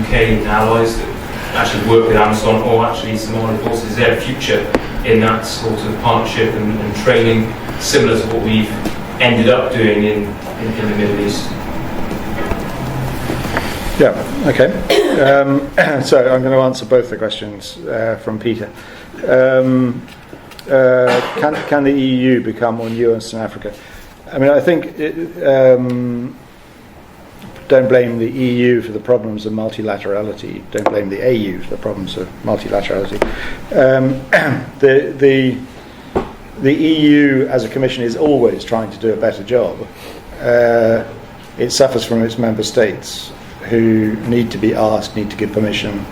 UK and allies, that actually work with Amazon, or actually Somali forces? Is there a future in that sort of partnership and training, similar to what we've ended up doing in the Middle East? Yeah, okay. So I'm going to answer both the questions from Peter. Can the EU become more nuanced in Africa? I mean, I think don't blame the EU for the problems of multilaterality. Don't blame the AU for the problems of multilaterality. The EU as a commission is always trying to do a better job. It suffers from its member states, who need to be asked, need to give permission.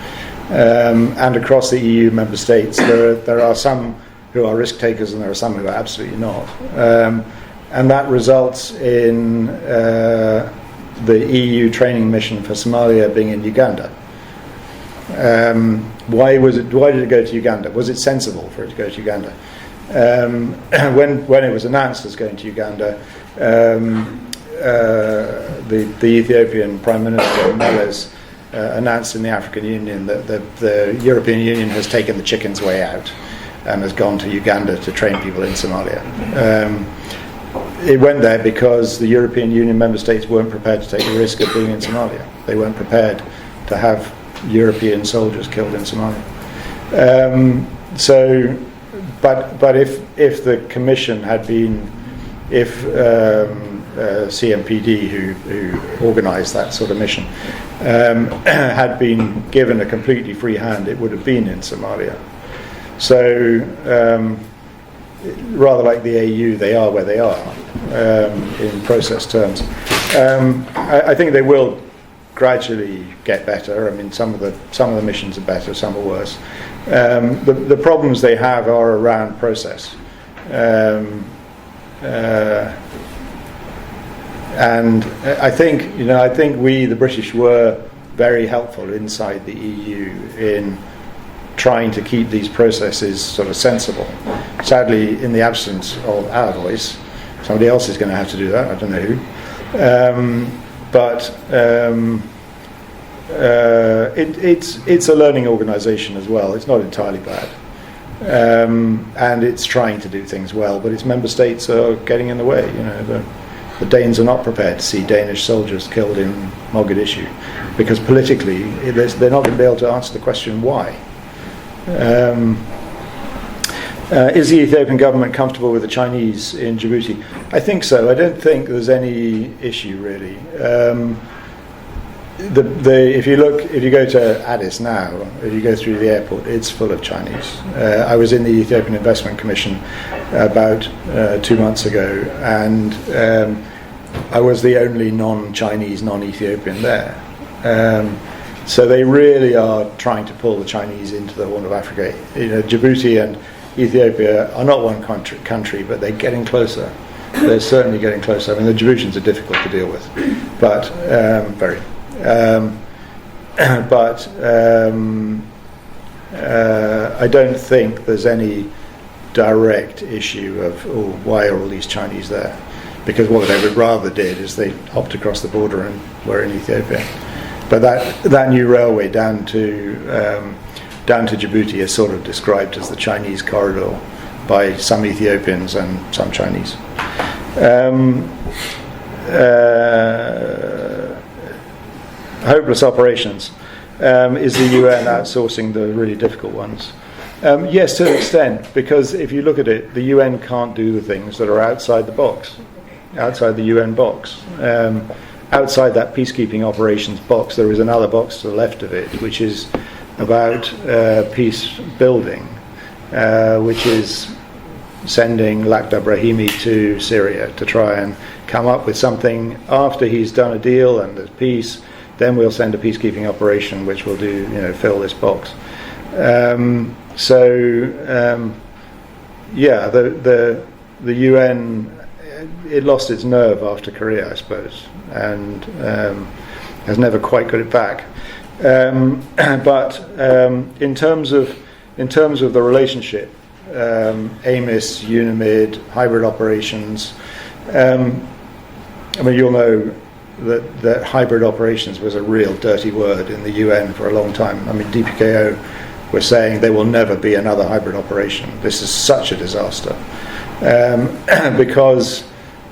And across the EU member states, there are some who are risk takers and there are some who are absolutely not. And that results in the EU training mission for Somalia being in Uganda. Why did it go to Uganda? Was it sensible for it to go to Uganda? When it was announced as going to Uganda, the Ethiopian Prime Minister Meles announced in the African Union that the European Union has taken the chicken's way out and has gone to Uganda to train people in Somalia. It went there because the European Union member states weren't prepared to take the risk of being in Somalia. They weren't prepared to have European soldiers killed in Somalia. But if the Commission had been, if CMPD, who organised that sort of mission, had been given a completely free hand, it would have been in Somalia. So rather like the AU, they are where they are in process terms. I think they will gradually get better. I mean, some of the missions are better, some are worse. The problems they have are around process, and I think we, the British, were very helpful inside the EU in trying to keep these processes sort of sensible. Sadly, in the absence of our voice, somebody else is going to have to do that. I don't know who. It's a learning organisation as well. It's not entirely bad, and it's trying to do things well. But its member states are getting in the way. The Danes are not prepared to see Danish soldiers killed in Mogadishu, because politically they're not going to be able to answer the question why. Is the Ethiopian government comfortable with the Chinese in Djibouti? I think so. I don't think there's any issue really. If you go to Addis now, if you go through the airport, it's full of Chinese. I was in the Ethiopian Investment Commission about 2 months ago, and I was the only non-Chinese, non-Ethiopian there. So they really are trying to pull the Chinese into the Horn of Africa. Djibouti and Ethiopia are not one country, but they're getting closer. They're certainly getting closer. I mean, the Djiboutians are difficult to deal with, but very. I don't think there's any direct issue of why are all these Chinese there, because what they would rather did is they hopped across the border and were in Ethiopia. But that new railway down to Djibouti is sort of described as the Chinese corridor by some Ethiopians and some Chinese. Hopeless operations. Is the UN outsourcing the really difficult ones? Yes, to an extent, because if you look at it, the UN can't do the things that are outside the box, outside the UN box. Outside that peacekeeping operations box, there is another box to the left of it, which is about peace building, which is sending Lakhdar Brahimi to Syria to try and come up with something after he's done a deal and there's peace. Then we'll send a peacekeeping operation which will do, fill this box. The UN, it lost its nerve after Korea, I suppose, and has never quite got it back. But in terms of the relationship, AMIS, UNAMID, hybrid operations, you'll know that hybrid operations was a real dirty word in the UN for a long time. DPKO were saying there will never be another hybrid operation. This is such a disaster because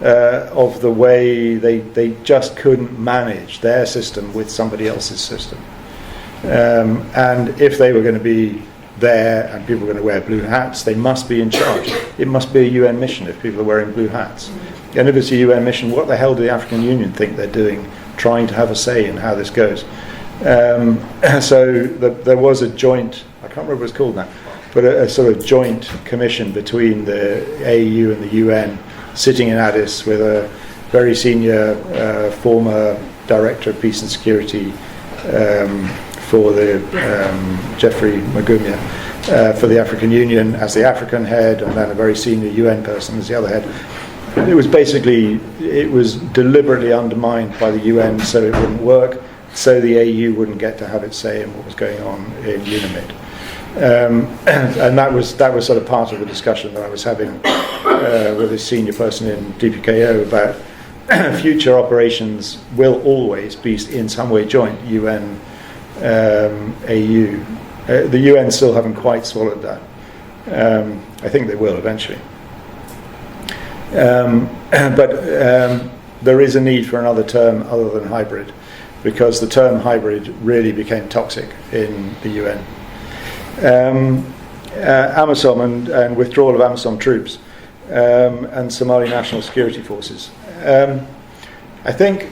of the way they just couldn't manage their system with somebody else's system. And if they were going to be there and people were going to wear blue hats, they must be in charge. It must be a UN mission if people are wearing blue hats. And if it's a UN mission, what the hell do the African Union think they're doing, trying to have a say in how this goes? There was a joint, I can't remember what it's called now, but a sort of joint commission between the AU and the UN, sitting in Addis with a very senior former director of peace and security for the Jeffrey Magumya for the African Union as the African head, and then a very senior UN person as the other head. It was deliberately undermined by the UN so it wouldn't work, so the AU wouldn't get to have its say in what was going on in UNAMID. And that was sort of part of the discussion that I was having with a senior person in DPKO about future operations will always be in some way joint UN AU. The UN still haven't quite swallowed that. I think they will eventually. But there is a need for another term other than hybrid, because the term hybrid really became toxic in the UN. AMISOM and withdrawal of AMISOM troops and Somali National Security Forces. I think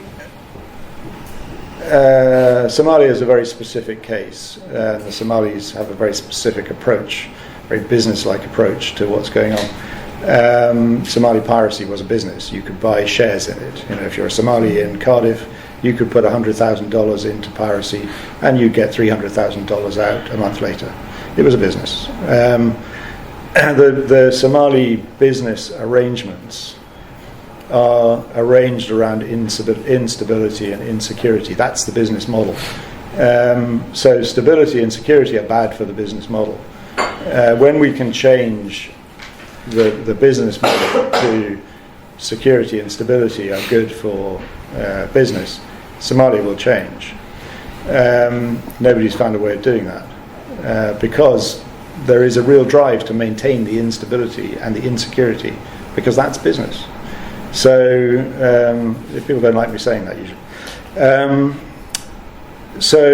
Somalia is a very specific case, and the Somalis have a very specific approach, very business-like approach to what's going on. Somali piracy was a business. You could buy shares in it. You know, if you're a Somali in Cardiff, you could put $100,000 into piracy, and you'd get $300,000 out a month later. It was a business. The Somali business arrangements are arranged around instability and insecurity. That's the business model. So stability and security are bad for the business model. When we can change the business model to security and stability are good for business, Somalia will change. Nobody's found a way of doing that because there is a real drive to maintain the instability and the insecurity, because that's business. So people don't like me saying that usually. So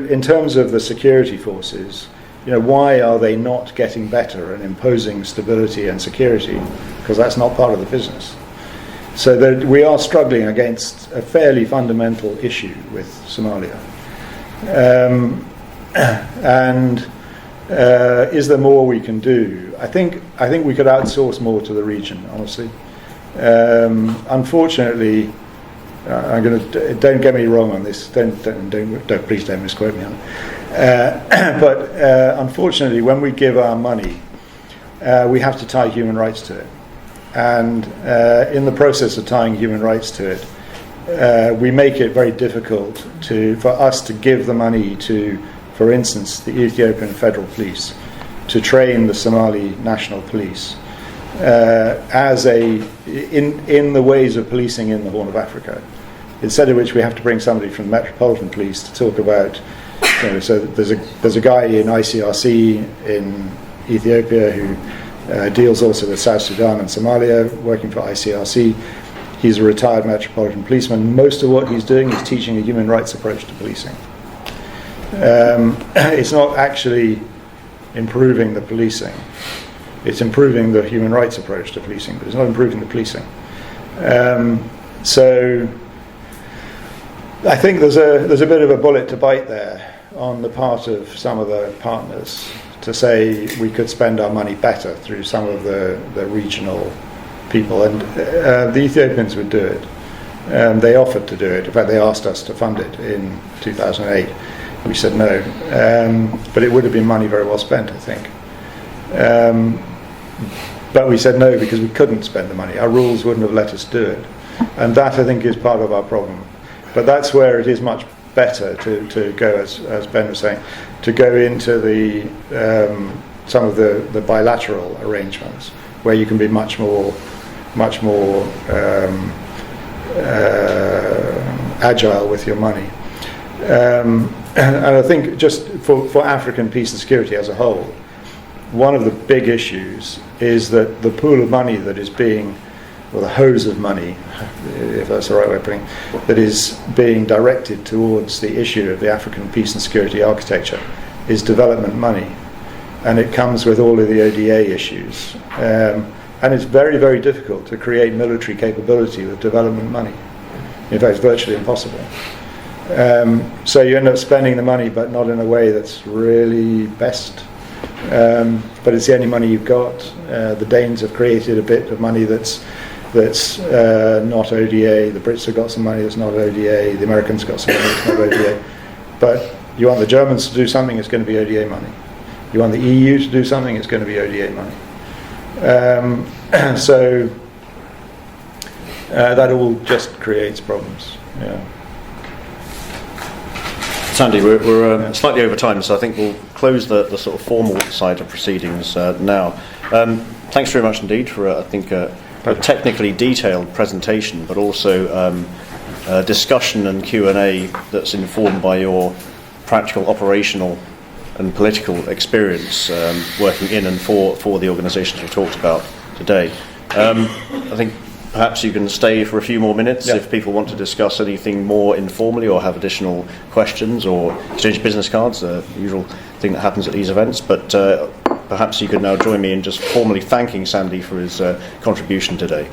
in terms of the security forces, you know, why are they not getting better and imposing stability and security? Because that's not part of the business. So that we are struggling against a fairly fundamental issue with Somalia. And is there more we can do? I think we could outsource more to the region, honestly. Unfortunately, don't get me wrong on this. Please don't misquote me on it. But unfortunately, when we give our money, we have to tie human rights to it. And in the process of tying human rights to it, we make it very difficult for us to give the money to, for instance, the Ethiopian Federal Police, to train the Somali National Police in the ways of policing in the Horn of Africa. Instead of which we have to bring somebody from the Metropolitan Police to talk about. You know, so there's a guy in ICRC in Ethiopia who deals also with South Sudan and Somalia, working for ICRC. He's a retired Metropolitan Policeman. Most of what he's doing is teaching a human rights approach to policing. It's not actually improving the policing. It's improving the human rights approach to policing, but it's not improving the policing. So I think there's a bit of a bullet to bite there on the part of some of the partners to say we could spend our money better through some of the regional people. And the Ethiopians would do it. They offered to do it. In fact, they asked us to fund it in 2008. We said no. But it would have been money very well spent, I think. But we said no because we couldn't spend the money. Our rules wouldn't have let us do it. And that, I think, is part of our problem. But that's where it is much better to go, as Ben was saying, to go into some of the bilateral arrangements where you can be much more agile with your money. And I think just for African peace and security as a whole, one of the big issues is that the pool of money that is being, or the hose of money, if that's the right way of putting it, that is being directed towards the issue of the African peace and security architecture is development money. And it comes with all of the ODA issues. And it's very, very difficult to create military capability with development money. In fact, it's virtually impossible. So you end up spending the money, but not in a way that's really best. But it's the only money you've got. The Danes have created a bit of money that's not ODA. The Brits have got some money that's not ODA. The Americans got some money that's not ODA. But you want the Germans to do something, it's going to be ODA money. You want the EU to do something, it's going to be ODA money. So that all just creates problems. Yeah. Sandy, we're slightly over time, so I think we'll close the sort of formal side of proceedings now. Thanks very much indeed for, I think, a technically detailed presentation, but also discussion and Q&A that's informed by your practical, operational and political experience working in and for the organisations we've talked about today. I think perhaps you can stay for a few more minutes if people want to discuss anything more informally or have additional questions or exchange business cards, the usual thing that happens at these events. But perhaps you could now join me in just formally thanking Sandy for his contribution today.